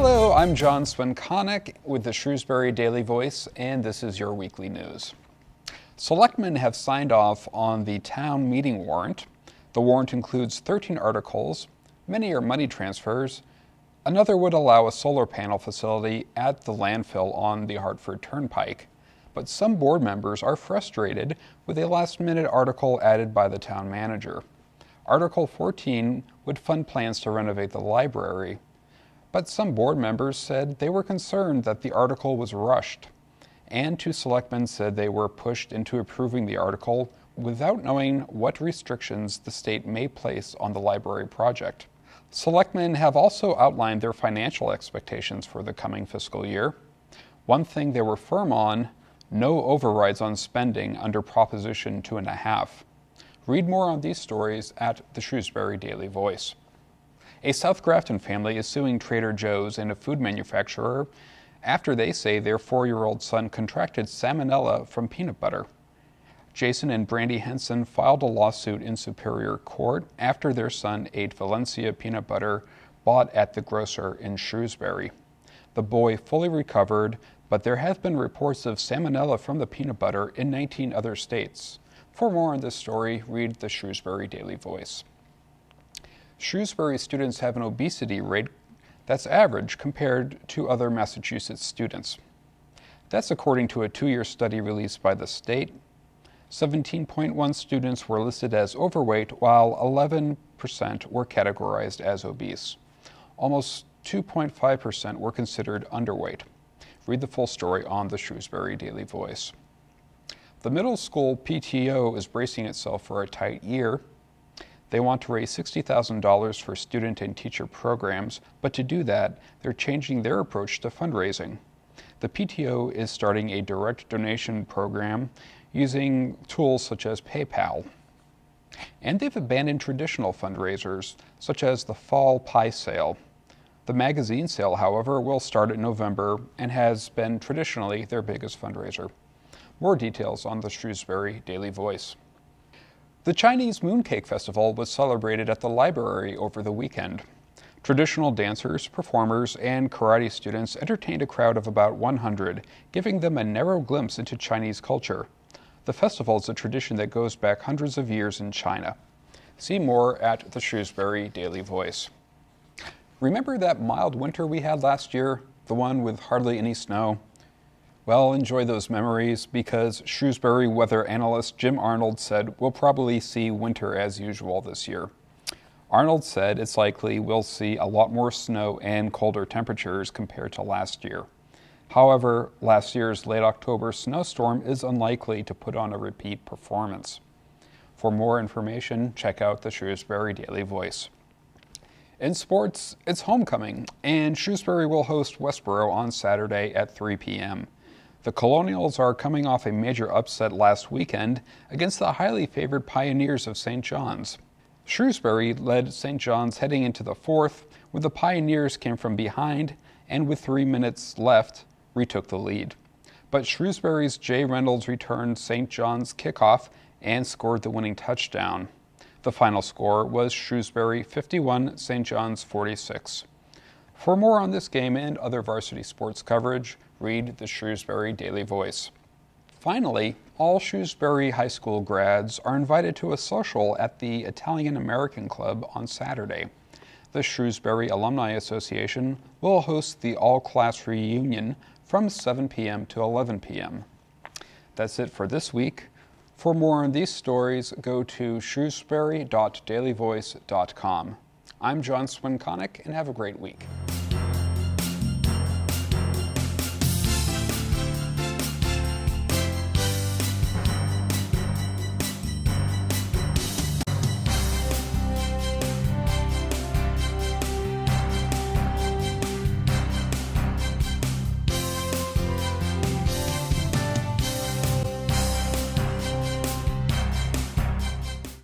Hello, I'm John Swinconek with the Shrewsbury Daily Voice, and this is your weekly news. Selectmen have signed off on the town meeting warrant. The warrant includes 13 articles. Many are money transfers. Another would allow a solar panel facility at the landfill on the Hartford Turnpike. But some board members are frustrated with a last-minute article added by the town manager. Article 14 would fund plans to renovate the library. But some board members said they were concerned that the article was rushed, and two selectmen said they were pushed into approving the article without knowing what restrictions the state may place on the library project. Selectmen have also outlined their financial expectations for the coming fiscal year. One thing they were firm on: no overrides on spending under Proposition 2.5. Read more on these stories at the Shrewsbury Daily Voice. A South Grafton family is suing Trader Joe's and a food manufacturer after they say their 4-year-old son contracted salmonella from peanut butter. Jason and Brandy Henson filed a lawsuit in Superior Court after their son ate Valencia peanut butter bought at the grocer in Shrewsbury. The boy fully recovered, but there have been reports of salmonella from the peanut butter in 19 other states. For more on this story, read the Shrewsbury Daily Voice. Shrewsbury students have an obesity rate that's average compared to other Massachusetts students. That's according to a 2-year study released by the state. 17.1 students were listed as overweight, while 11% were categorized as obese. Almost 2.5% were considered underweight. Read the full story on the Shrewsbury Daily Voice. The middle school PTO is bracing itself for a tight year. They want to raise $60,000 for student and teacher programs, but to do that, they're changing their approach to fundraising. The PTO is starting a direct donation program using tools such as PayPal. And they've abandoned traditional fundraisers, such as the fall pie sale. The magazine sale, however, will start in November and has been traditionally their biggest fundraiser. More details on the Shrewsbury Daily Voice. The Chinese Mooncake Festival was celebrated at the library over the weekend. Traditional dancers, performers, and karate students entertained a crowd of about 100, giving them a narrow glimpse into Chinese culture. The festival is a tradition that goes back hundreds of years in China. See more at the Shrewsbury Daily Voice. Remember that mild winter we had last year, the one with hardly any snow? Well, enjoy those memories, because Shrewsbury weather analyst Jim Arnold said we'll probably see winter as usual this year. Arnold said it's likely we'll see a lot more snow and colder temperatures compared to last year. However, last year's late October snowstorm is unlikely to put on a repeat performance. For more information, check out the Shrewsbury Daily Voice. In sports, it's homecoming, and Shrewsbury will host Westboro on Saturday at 3 p.m. The Colonials are coming off a major upset last weekend against the highly favored Pioneers of St. John's. Shrewsbury led St. John's heading into the fourth, where the Pioneers came from behind and with 3 minutes left, retook the lead. But Shrewsbury's Jay Reynolds returned St. John's kickoff and scored the winning touchdown. The final score was Shrewsbury 51, St. John's 46. For more on this game and other varsity sports coverage, read the Shrewsbury Daily Voice. Finally, all Shrewsbury High School grads are invited to a social at the Italian American Club on Saturday. The Shrewsbury Alumni Association will host the all-class reunion from 7 p.m. to 11 p.m. That's it for this week. For more on these stories, go to shrewsbury.dailyvoice.com. I'm John Swinconek, and have a great week.